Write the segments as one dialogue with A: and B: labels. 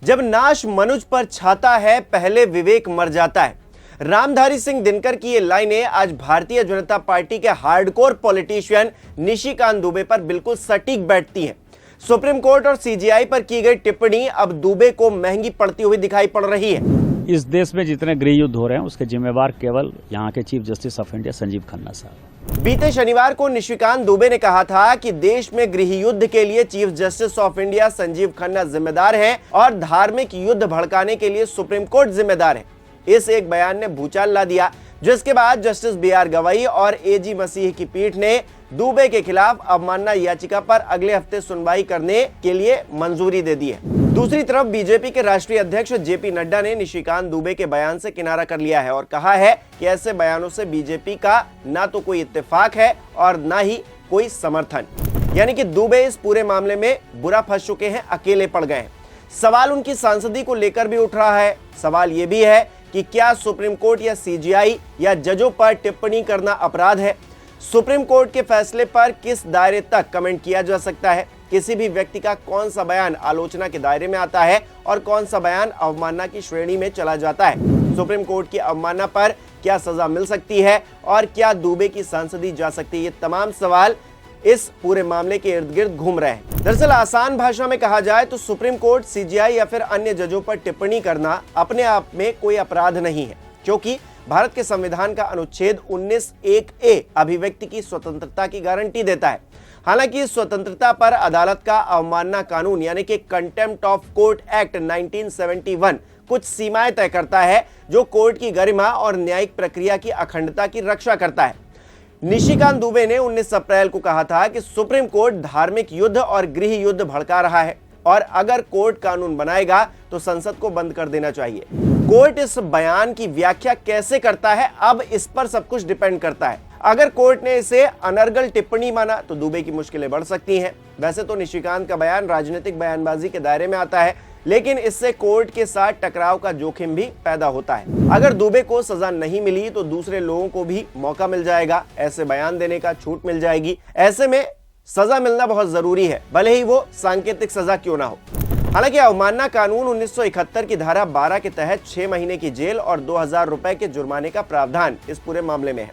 A: जब नाश मनुज पर छाता है, पहले विवेक मर जाता है। रामधारी सिंह दिनकर की ये लाइनें आज भारतीय जनता पार्टी के हार्डकोर पॉलिटिशियन निशिकांत दुबे पर बिल्कुल सटीक बैठती हैं। सुप्रीम कोर्ट और सीजीआई पर की गई टिप्पणी अब दुबे को महंगी पड़ती हुई दिखाई पड़ रही है।
B: इस देश में जितने गृह युद्ध हो रहे हैं उसके जिम्मेवार केवल यहाँ के chief justice of India Sanjeev Khanna साहब।
A: बीते शनिवार को निशिकांत दुबे ने कहा था कि देश में गृह युद्ध के लिए chief justice of India Sanjeev Khanna जिम्मेदार हैं और धार्मिक युद्ध भड़काने के लिए सुप्रीम कोर्ट जिम्मेदार है। इस एक बयान ने भूचाल ला दिया, जिसके बाद जस्टिस BR गवई और AG मसीह की पीठ ने दुबे के खिलाफ अवमानना याचिका पर अगले हफ्ते सुनवाई करने के लिए मंजूरी दे दी है। दूसरी तरफ बीजेपी के राष्ट्रीय अध्यक्ष JP नड्डा ने निशिकांत दुबे के बयान से किनारा कर लिया है और कहा है कि ऐसे बयानों से बीजेपी का ना तो कोई इत्तेफाक है और ना ही कोई समर्थन। यानी कि दुबे इस पूरे मामले में बुरा फंस चुके हैं, अकेले पड़ गए हैं। सवाल उनकी सांसदी को लेकर भी उठ रहा है। सवाल यह भी है कि क्या सुप्रीम कोर्ट या CGI या जजों पर टिप्पणी करना अपराध है? सुप्रीम कोर्ट के फैसले पर किस दायरे तक कमेंट किया जा सकता है? किसी भी व्यक्ति का कौन सा बयान आलोचना के दायरे में आता है और कौन सा बयान अवमानना की श्रेणी में चला जाता है? सुप्रीम कोर्ट की अवमानना पर क्या सजा मिल सकती है और क्या दुबे की सांसदी जा सकती है? ये तमाम सवाल इस पूरे मामले के इर्द गिर्द घूम रहे हैं। दरअसल आसान भाषा में कहा जाए तो सुप्रीम कोर्ट, CGI या फिर अन्य जजों पर टिप्पणी करना अपने आप में कोई अपराध नहीं है, क्योंकि भारत के संविधान का अनुच्छेद 19(1)(a) अभिव्यक्ति की स्वतंत्रता की गारंटी देता है। हालांकि इस स्वतंत्रता पर अदालत का अवमानना कानून यानी कि कंटेम्प्ट ऑफ कोर्ट एक्ट 1971 कुछ सीमाएं तय करता है, जो कोर्ट की गरिमा और न्यायिक प्रक्रिया की अखंडता की रक्षा करता है। निशिकांत दुबे ने 19 अप्रैल को कहा था कि सुप्रीम कोर्ट धार्मिक युद्ध और गृह युद्ध भड़का रहा है और अगर कोर्ट कानून बनाएगा तो संसद को बंद कर देना चाहिए। कोर्ट इस बयान की व्याख्या कैसे करता है, अब इस पर सब कुछ डिपेंड करता है। अगर कोर्ट ने इसे अनर्गल टिप्पणी माना तो दुबे की मुश्किलें बढ़ सकती हैं। वैसे तो निशिकांत का बयान राजनीतिक बयानबाजी के दायरे में आता है, लेकिन इससे कोर्ट के साथ टकराव का जोखिम भी पैदा होता है। अगर दुबे को सजा नहीं मिली तो दूसरे लोगों को भी मौका मिल जाएगा, ऐसे बयान देने का छूट मिल जाएगी। ऐसे में सजा मिलना बहुत जरूरी है, भले ही वो सांकेतिक सजा क्यों ना हो। हालांकि अवमानना कानून 1971 की धारा 12 के तहत 6 महीने की जेल और 2000 रुपए के जुर्माने का प्रावधान इस पूरे मामले में है।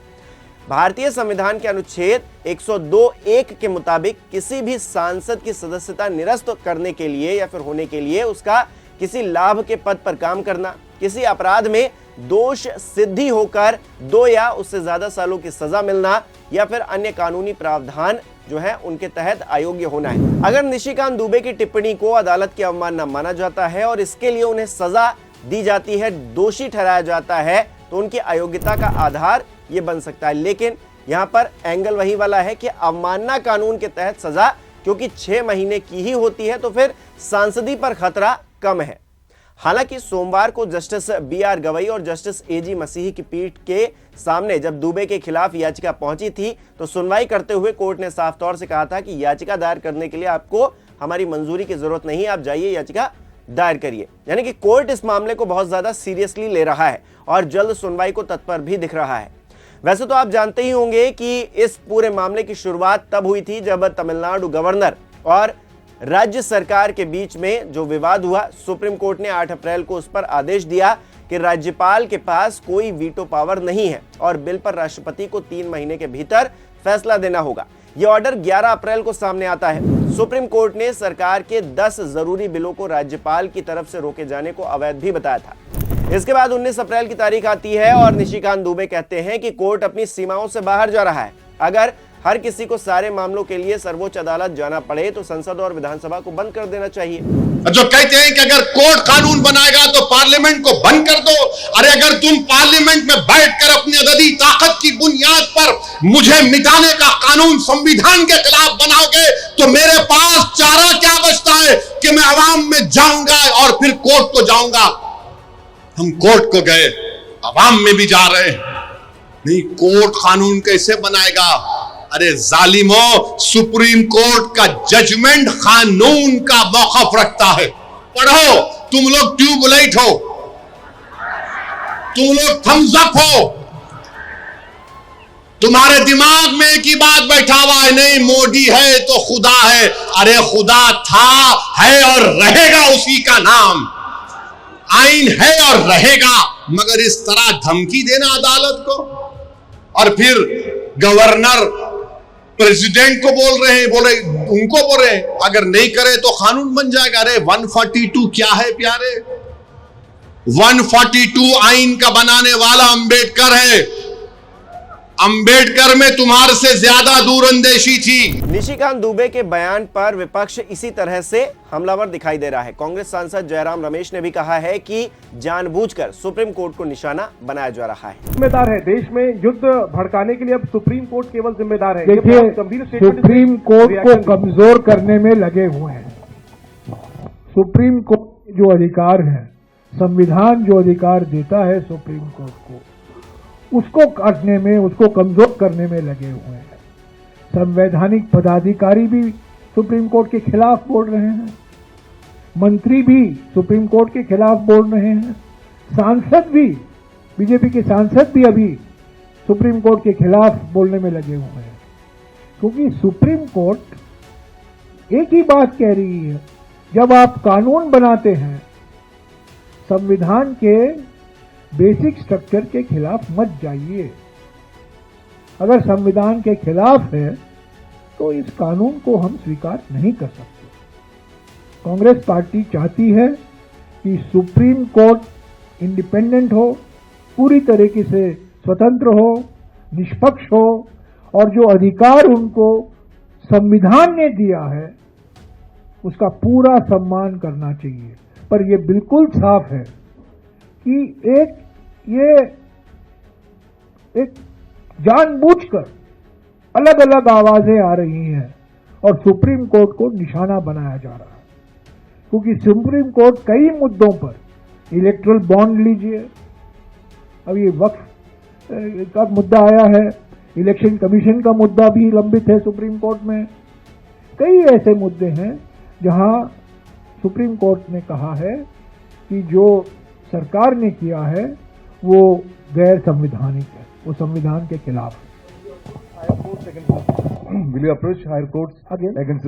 A: भारतीय संविधान के अनुच्छेद 102(1) के मुताबिक किसी भी सांसद की सदस्यता निरस्त करने के लिए या फिर होने के लिए उसका किसी लाभ के पद पर काम करना, किसी अपराध में दोष सिद्धि होकर 2 या उससे ज्यादा सालों की सजा मिलना या फिर अन्य कानूनी प्रावधान जो है उनके तहत अयोग्य होना है। अगर निशिकांत दुबे की टिप्पणी को अदालत की अवमानना माना जाता है और इसके लिए उन्हें सजा दी जाती है, दोषी ठहराया जाता है, तो उनकी अयोग्यता का आधार ये बन सकता है। लेकिन यहाँ पर एंगल वही वाला है कि अवमानना कानून के तहत सजा क्योंकि 6 महीने की ही होती है, तो फिर सांसदी पर खतरा कम है। हालांकि सोमवार को जस्टिस BR गवई और जस्टिस AG मसीह की पीठ के सामने जब दुबे के खिलाफ याचिका पहुंची थी तो सुनवाई करते हुए कोर्ट ने साफ तौर से कहा था कि याचिका दायर करने के लिए आपको हमारी मंजूरी की जरूरत नहीं है, आप जाइए याचिका दायर करिए। यानी कि कोर्ट इस मामले को बहुत ज्यादा सीरियसली ले रहा है और जल्द सुनवाई को तत्पर भी दिख रहा है। वैसे तो आप जानते ही होंगे कि इस पूरे मामले की शुरुआत तब हुई थी जब तमिलनाडु गवर्नर और राज्य सरकार के बीच में जो विवाद हुआ। सुप्रीम कोर्ट ने 8 अप्रैल को उस पर आदेश दिया कि राज्यपाल के पास कोई वीटो पावर नहीं है और बिल पर राष्ट्रपति को 3 महीने के भीतर फैसला देना होगा। यह ऑर्डर 11 अप्रैल को सामने आता है। सुप्रीम कोर्ट ने सरकार के 10 जरूरी बिलों को राज्यपाल की तरफ से रोके जाने को अवैध भी बताया था। इसके बाद 19 अप्रैल की तारीख आती है और निशिकांत दुबे कहते हैं कि कोर्ट अपनी सीमाओं से बाहर जा रहा है। अगर हर किसी को सारे मामलों के लिए सर्वोच्च अदालत जाना पड़े तो संसद और विधानसभा को बंद कर देना चाहिए।
C: जो कहते हैं कि अगर कोर्ट कानून बनाएगा तो पार्लियामेंट को बंद कर दो। अरे अगर तुम पार्लियामेंट में बैठकर अपनी अददी ताकत की बुनियाद पर मुझे मिटाने का कानून संविधान के खिलाफ बनाओगे तो मेरे पास चारा क्या बचता है कि मैं आवाम में जाऊंगा और फिर कोर्ट को जाऊंगा। हम कोर्ट को गए, आवाम में भी जा रहे नहीं। कोर्ट कानून कैसे बनाएगा? अरे जालिमो, सुप्रीम कोर्ट का जजमेंट कानून का मौकफ रखता है। पढ़ो, तुम लोग ट्यूबलाइट हो, तुम लोग थम्स अप हो, तुम्हारे दिमाग में एक ही बात बैठा हुआ है, नहीं मोदी है तो खुदा है। अरे खुदा था, है और रहेगा उसी का नाम। आइन है और रहेगा, मगर इस तरह धमकी देना अदालत को, और फिर गवर्नर प्रेसिडेंट को बोल रहे हैं, उनको बोल रहे हैं अगर नहीं करे तो कानून बन जाएगा। अरे 142 क्या है प्यारे? 142 आइन का बनाने वाला अंबेडकर है। अंबेडकर में तुम्हारे से ज्यादा दूरअंदेशी थी।
A: निशिकांत दुबे के बयान पर विपक्ष इसी तरह से हमलावर दिखाई दे रहा है। कांग्रेस सांसद जयराम रमेश ने भी कहा है कि जानबूझकर सुप्रीम कोर्ट को निशाना बनाया जा रहा है।
D: जिम्मेदार है, देश में युद्ध भड़काने के लिए अब सुप्रीम कोर्ट केवल जिम्मेदार है।
E: देखिए, सुप्रीम कोर्ट को कमजोर करने में लगे हुए हैं। सुप्रीम कोर्ट जो अधिकार है, संविधान जो अधिकार देता है सुप्रीम कोर्ट को, उसको काटने में, उसको कमजोर करने में लगे हुए हैं। संवैधानिक पदाधिकारी भी सुप्रीम कोर्ट के खिलाफ बोल रहे हैं, मंत्री भी सुप्रीम कोर्ट के खिलाफ बोल रहे हैं, सांसद भी, बीजेपी के सांसद भी अभी सुप्रीम कोर्ट के खिलाफ बोलने में लगे हुए हैं। क्योंकि सुप्रीम कोर्ट एक ही बात कह रही है, जब आप कानून बनाते हैं संविधान के बेसिक स्ट्रक्चर के खिलाफ मत जाइए। अगर संविधान के खिलाफ है तो इस कानून को हम स्वीकार नहीं कर सकते। कांग्रेस पार्टी चाहती है कि सुप्रीम कोर्ट इंडिपेंडेंट हो, पूरी तरीके से स्वतंत्र हो, निष्पक्ष हो, और जो अधिकार उनको संविधान ने दिया है उसका पूरा सम्मान करना चाहिए। पर यह बिल्कुल साफ है कि एक जानबूझकर अलग अलग आवाजें आ रही हैं और सुप्रीम कोर्ट को निशाना बनाया जा रहा है। क्योंकि सुप्रीम कोर्ट कई मुद्दों पर, इलेक्टोरल बॉन्ड लीजिए, अब ये वक्फ का मुद्दा आया है, इलेक्शन कमीशन का मुद्दा भी लंबित है सुप्रीम कोर्ट में। कई ऐसे मुद्दे हैं जहां सुप्रीम कोर्ट ने कहा है कि जो सरकार ने किया है वो गैर संवैधानिक है, वो संविधान के खिलाफ है।
F: Will you approach higher courts against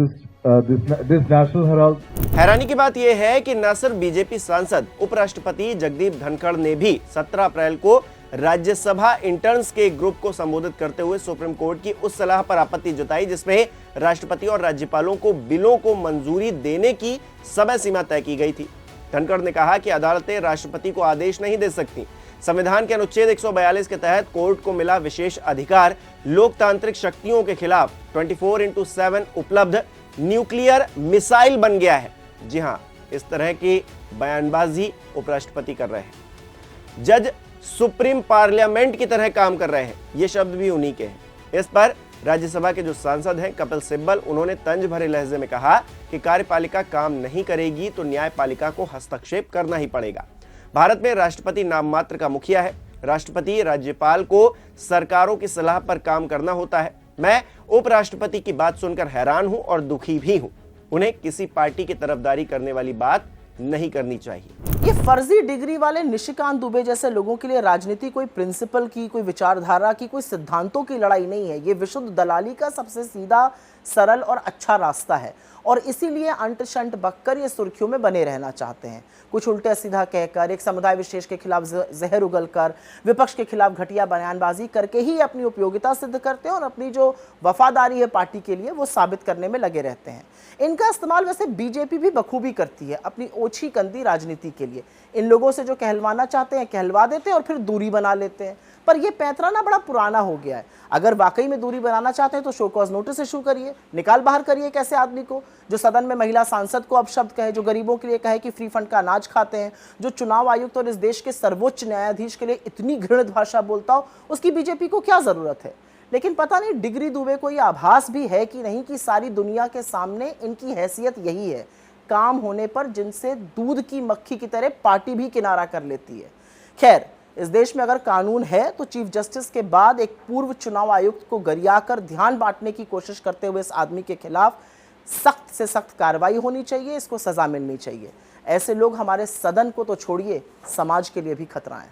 F: this National Herald?
A: हैरानी की बात यह है कि न सिर्फ बीजेपी सांसद उपराष्ट्रपति जगदीप धनखड़ ने भी 17 अप्रैल को राज्यसभा इंटर्न्स के एक ग्रुप को संबोधित करते हुए सुप्रीम कोर्ट की उस सलाह पर आपत्ति जताई जिसमें राष्ट्रपति और राज्यपालों को बिलों को मंजूरी देने की समय सीमा तय की गई थी। धनखड़ ने कहा कि अदालतें राष्ट्रपति को आदेश नहीं दे सकती। संविधान के अनुच्छेद 142 के तहत कोर्ट को मिला विशेष अधिकार लोकतांत्रिक शक्तियों के खिलाफ 24/7 उपलब्ध न्यूक्लियर मिसाइल बन गया है। जी हां, इस तरह की बयानबाजी उपराष्ट्रपति कर रहे हैं। जज सुप्रीम पार्लियामेंट की तरह काम कर रहे हैं, ये शब्द भी उन्हीं के हैं। इस पर राज्यसभा के जो सांसद हैं कपिल सिब्बल, उन्होंने तंज भरे लहजे में कहा कि कार्यपालिका काम नहीं करेगी तो न्यायपालिका को हस्तक्षेप करना ही पड़ेगा। भारत में राष्ट्रपति नाम मात्र का मुखिया है। राष्ट्रपति राज्यपाल को सरकारों की सलाह पर काम करना होता है। मैं उपराष्ट्रपति की बात सुनकर हैरान हूं और दुखी भी हूं। उन्हें किसी पार्टी की तरफदारी करने वाली बात नहीं करनी चाहिए।
G: ये फर्जी डिग्री वाले निशिकांत दुबे जैसे लोगों के लिए राजनीति कोई प्रिंसिपल की, कोई विचारधारा की, कोई सिद्धांतों की लड़ाई नहीं है। ये विशुद्ध दलाली का सबसे सीधा, सरल और अच्छा रास्ता है और इसीलिए अंट शंट बककर ये सुर्खियों में बने रहना चाहते हैं। कुछ उल्टा सीधा कहकर, एक समुदाय विशेष के खिलाफ जहर उगलकर, विपक्ष के खिलाफ घटिया बयानबाजी करके ही अपनी उपयोगिता सिद्ध करते हैं और अपनी जो वफादारी है पार्टी के लिए वो साबित करने में लगे रहते हैं। इनका इस्तेमाल वैसे बीजेपी भी बखूबी करती है अपनी ओछी कंदी राजनीति के लिए। इन लोगों से जो कहलवाना चाहते हैं कहलवा देते हैं और फिर दूरी बना लेते हैं। पर यह पैंतरा बड़ा पुराना हो गया है। अगर वाकई में दूरी बनाना चाहते हैं तो शो कॉज नोटिस इशू करिए, निकाल बाहर करिए एक ऐसे आदमी को जो सदन में महिला सांसद को अपशब्द कहे, जो गरीबों के लिए कहे कि फ्री फंड का अनाज खाते हैं, जो चुनाव आयुक्त और इस देश के सर्वोच्च न्यायाधीश के लिए इतनी घृणित भाषा बोलता हो। उसकी बीजेपी को क्या जरूरत है? लेकिन पता नहीं डिग्री दुबे को यह आभास भी है कि नहीं कि सारी दुनिया के सामने इनकी हैसियत यही है, काम होने पर जिनसे दूध की मक्खी की तरह पार्टी भी किनारा कर लेती है। खैर, इस देश में अगर कानून है तो चीफ जस्टिस के बाद एक पूर्व चुनाव आयुक्त को गरियाकर ध्यान बांटने की कोशिश करते हुए इस आदमी के खिलाफ सख्त से सख्त कार्रवाई होनी चाहिए, इसको सजा मिलनी चाहिए। ऐसे लोग हमारे सदन को तो छोड़िए, समाज के लिए भी खतरा है।